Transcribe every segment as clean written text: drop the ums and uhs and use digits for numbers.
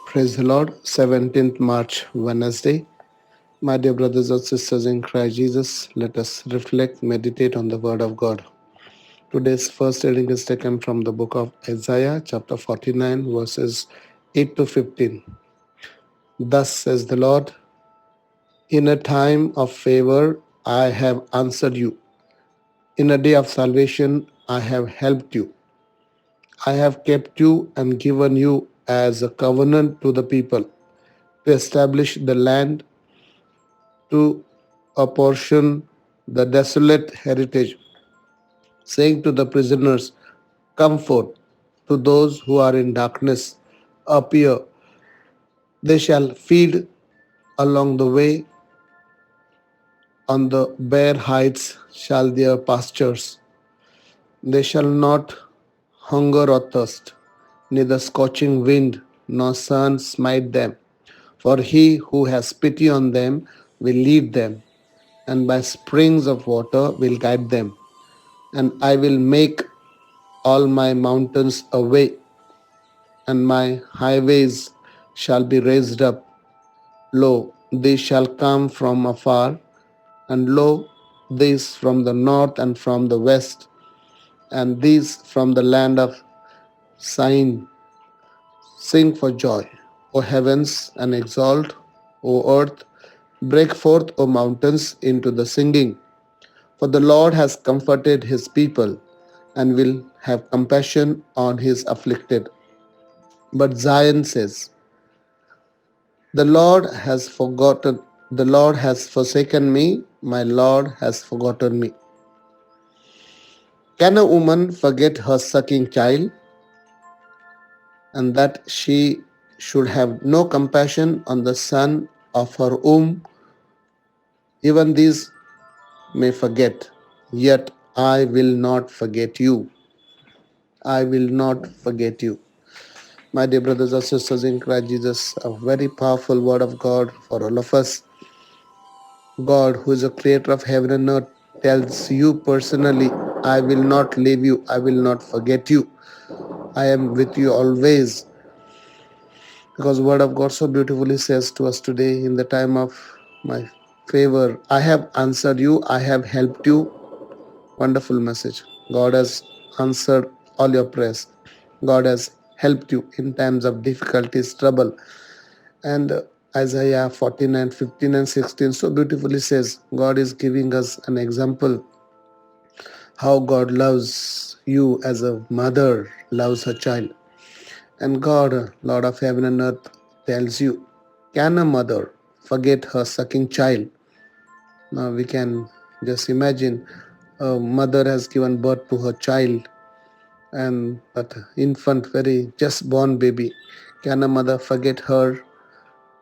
Praise the Lord. 17th March, Wednesday. My dear brothers and sisters in Christ Jesus, let us reflect, meditate on the Word of God. Today's first reading is taken from the book of Isaiah, chapter 49, verses 8 to 15. Thus says the Lord, in a time of favor I have answered you. In a day of salvation I have helped you. I have kept you and given you as a covenant to the people to establish the land, to apportion the desolate heritage, saying to the prisoners, come forth, to those who are in darkness, appear. They shall feed along the way, on the bare heights shall their pastures. They shall not hunger or thirst, neither scorching wind nor sun smite them. For he who has pity on them will lead them, and by springs of water will guide them. And I will make all my mountains a way, and my highways shall be raised up. Lo, they shall come from afar, and lo, these from the north and from the west, and these from the land of Syene. Sing for joy, O heavens, and exalt, O earth. Break forth, O mountains, into the singing. For the Lord has comforted his people, and will have compassion on his afflicted. But Zion says, the Lord has forsaken me, my Lord has forgotten me. Can a woman forget her sucking child, and that she should have no compassion on the son of her womb? Even these may forget, yet I will not forget you. I will not forget you. My dear brothers and sisters in Christ Jesus, a very powerful word of God for all of us. God, who is the creator of heaven and earth, tells you personally, I will not leave you, I will not forget you. I am with you always. Because the word of God so beautifully says to us today in the time of my favor, I have answered you, I have helped you. Wonderful message. God has answered all your prayers. God has helped you in times of difficulties, trouble. And Isaiah 49, 15 and 16 so beautifully says, God is giving us an example how God loves you as a mother loves her child. And God, Lord of heaven and earth, tells you, can a mother forget her sucking child? Now we can just imagine a mother has given birth to her child, and that infant, very just born baby. Can a mother forget her?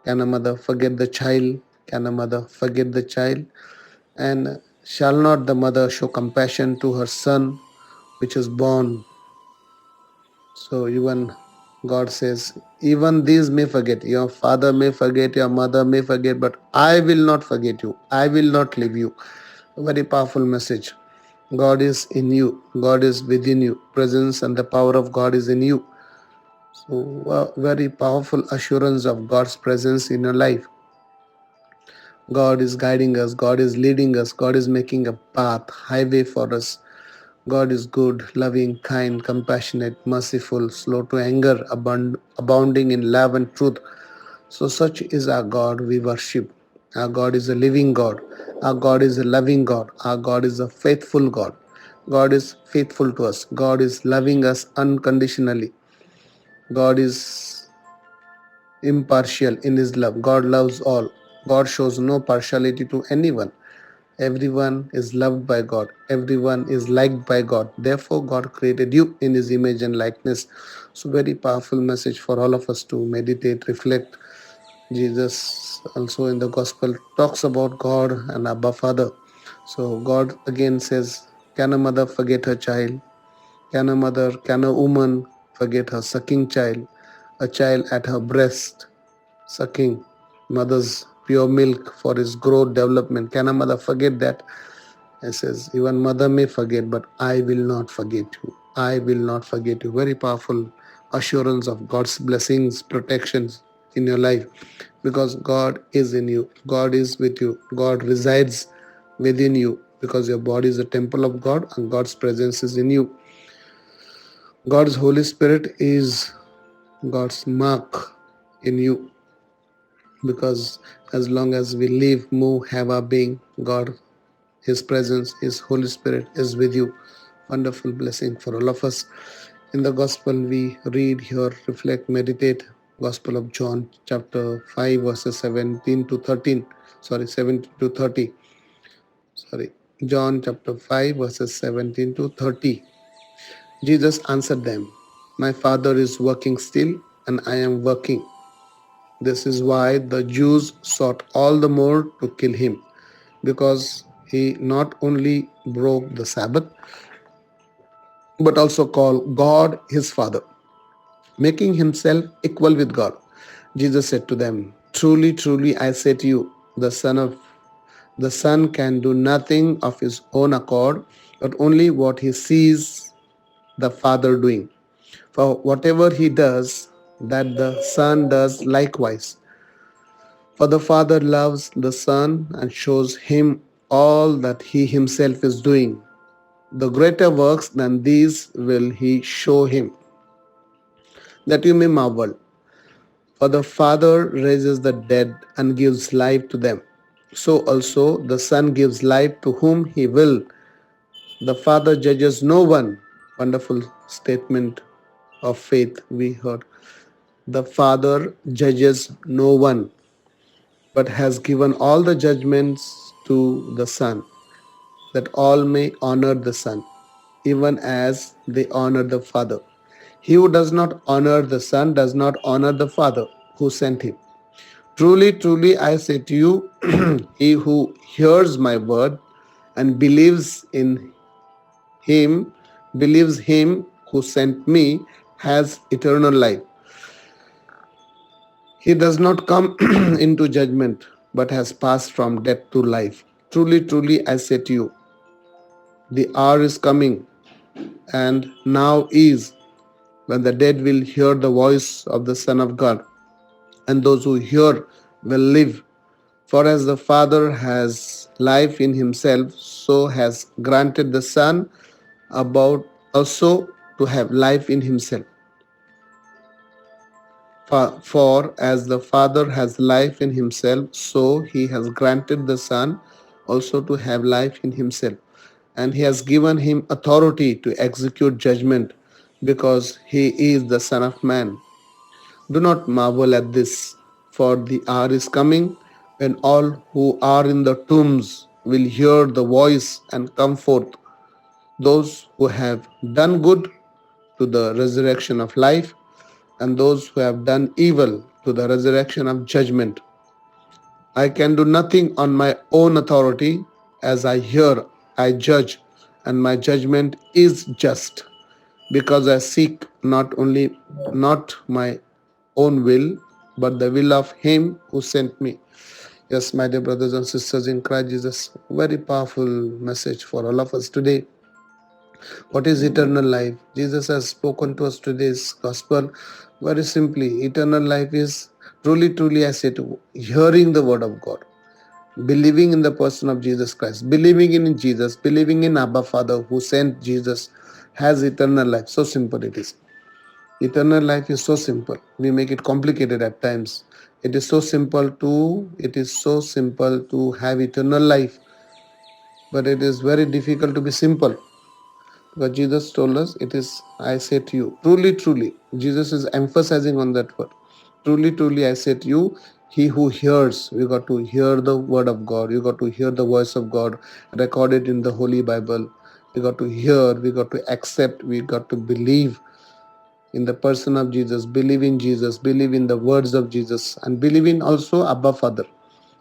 Can a mother forget the child? Can a mother forget the child? And shall not the mother show compassion to her son which is born? So even God says, even these may forget. Your father may forget, your mother may forget, but I will not forget you. I will not leave you. A very powerful message. God is in you. God is within you. Presence and the power of God is in you. So very powerful assurance of God's presence in your life. God is guiding us. God is leading us. God is making a path, highway for us. God is good, loving, kind, compassionate, merciful, slow to anger, abounding in love and truth. So such is our God we worship. Our God is a living God. Our God is a loving God. Our God is a faithful God. God is faithful to us. God is loving us unconditionally. God is impartial in his love. God loves all. God shows no partiality to anyone. Everyone is loved by God. Everyone is liked by God. Therefore, God created you in his image and likeness. So very powerful message for all of us to meditate, reflect. Jesus also in the gospel talks about God and Abba Father. So God again says, can a mother forget her child? Can a woman forget her sucking child? A child at her breast, sucking mother's pure milk for his growth, development. Can a mother forget that? It says, even mother may forget, but I will not forget you. I will not forget you. Very powerful assurance of God's blessings, protections. in your life, because God is in you, God is with you, God resides within you, because your body is a temple of God and God's presence is in you. God's Holy Spirit is God's mark in you, because as long as we live, move, have our being, God, His presence, His Holy Spirit is with you. Wonderful blessing for all of us. In the Gospel, we read, hear, reflect, meditate. Gospel of John, chapter 5, verses 17 to 13. 17 to 30. John chapter 5, verses 17 to 30. Jesus answered them, "My Father is working still, and I am working." This is why the Jews sought all the more to kill him, because he not only broke the Sabbath, but also called God his Father, making himself equal with God. Jesus said to them, "Truly, truly, I say to you, the Son can do nothing of his own accord, but only what he sees the Father doing. For whatever he does, that the Son does likewise. For the Father loves the Son and shows him all that he himself is doing. The greater works than these will he show him, that you may marvel. For the Father raises the dead and gives life to them. So also the Son gives life to whom he will. The Father judges no one." Wonderful statement of faith we heard. The Father judges no one, but has given all the judgments to the Son, that all may honor the Son, even as they honor the Father. He who does not honor the Son does not honor the Father who sent him. Truly, truly, I say to you, he who hears my word and him, believes him who sent me, has eternal life. He does not come into judgment, but has passed from death to life. Truly, truly, I say to you, the hour is coming, and now is, when the dead will hear the voice of the Son of God, and those who hear will live. For as the Father has life in himself, so has granted the Son about also to have life in himself. For as the Father has life in himself, so he has granted the Son also to have life in himself. And he has given him authority to execute judgment, because he is the Son of Man. Do not marvel at this, for the hour is coming when all who are in the tombs will hear the voice and come forth, those who have done good to the resurrection of life, and those who have done evil to the resurrection of judgment. I can do nothing on my own authority. As I hear, I judge, and my judgment is just, because I seek not my own will, but the will of him who sent me. Yes, my dear brothers and sisters in Christ Jesus, very powerful message for all of us today. What is eternal life? Jesus has spoken to us today's gospel very simply. Eternal life is truly, truly, I say to you, hearing the word of God, believing in the person of Jesus Christ, believing in Jesus, believing in Abba Father who sent Jesus, has eternal life. So simple it is. Eternal life is so simple. We make it complicated at times. It is so simple to have eternal life, but it is very difficult to be simple. Because Jesus told us, it is, I say to you, truly, truly. Jesus is emphasizing on that word. Truly, truly, I say to you, he who hears, we got to hear the word of God. You got to hear the voice of God recorded in the Holy Bible. We got to hear, we got to accept, we got to believe in the person of Jesus, believe in Jesus, believe in the words of Jesus, and believe in also Abba Father.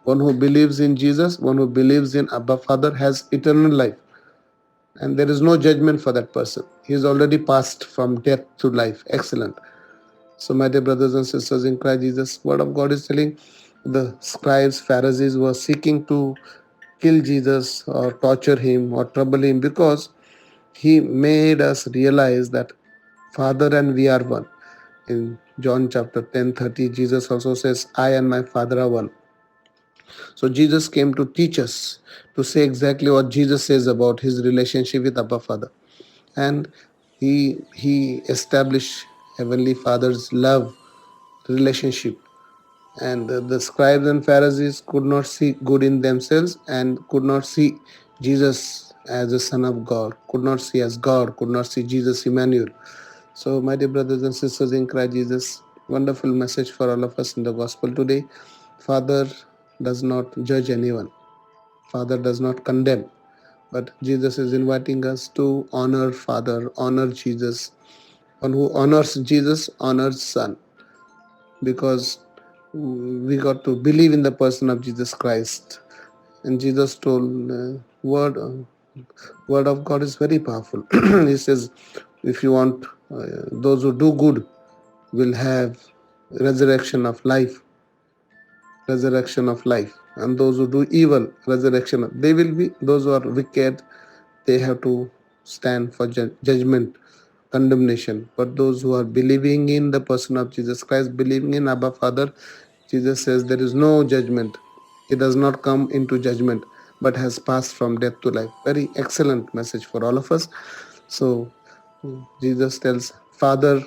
One who believes in Jesus, one who believes in Abba Father has eternal life. And there is no judgment for that person. He is already passed from death to life. Excellent. So, my dear brothers and sisters in Christ Jesus, word of God is telling the scribes, Pharisees were seeking to kill Jesus or torture him or trouble him, because he made us realize that Father and we are one. In John chapter 10:30, Jesus also says, I and my Father are one. So Jesus came to teach us, to say exactly what Jesus says about his relationship with Abba Father. And he established Heavenly Father's love relationship. And the scribes and Pharisees could not see good in themselves and could not see Jesus as a Son of God, could not see as God, could not see Jesus Emmanuel. So, my dear brothers and sisters in Christ Jesus, wonderful message for all of us in the gospel today. Father does not judge anyone, Father does not condemn, but Jesus is inviting us to honor Father, honor Jesus. One who honors Jesus honors Son, because we got to believe in the person of Jesus Christ. And Jesus told, word of God is very powerful. He says, if you want, those who do good will have resurrection of life, and those who do evil, resurrection. They will be, those who are wicked, they have to stand for judgment, condemnation. But those who are believing in the person of Jesus Christ, believing in Abba Father, Jesus says there is no judgment. He does not come into judgment, but has passed from death to life. Very excellent message for all of us. So Jesus tells, Father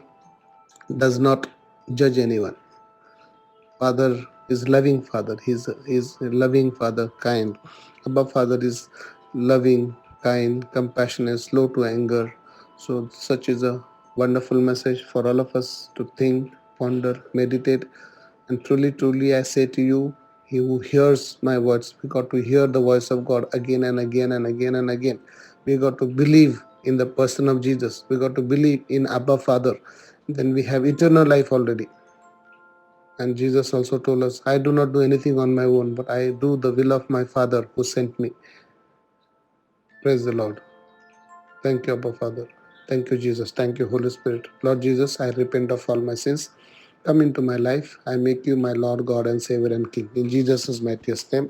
does not judge anyone. Father is loving Father. He's a loving Father, kind. Abba Father is loving, kind, compassionate, slow to anger. So such is a wonderful message for all of us to think, ponder, meditate. And truly, truly, I say to you, he who hears my words, we got to hear the voice of God again and again and again and again. We got to believe in the person of Jesus. We got to believe in Abba Father. Then we have eternal life already. And Jesus also told us, I do not do anything on my own, but I do the will of my Father who sent me. Praise the Lord. Thank you, Abba Father. Thank you, Jesus. Thank you, Holy Spirit. Lord Jesus, I repent of all my sins. Come into my life. I make you my Lord, God, and Savior and King. In Jesus' mightiest name.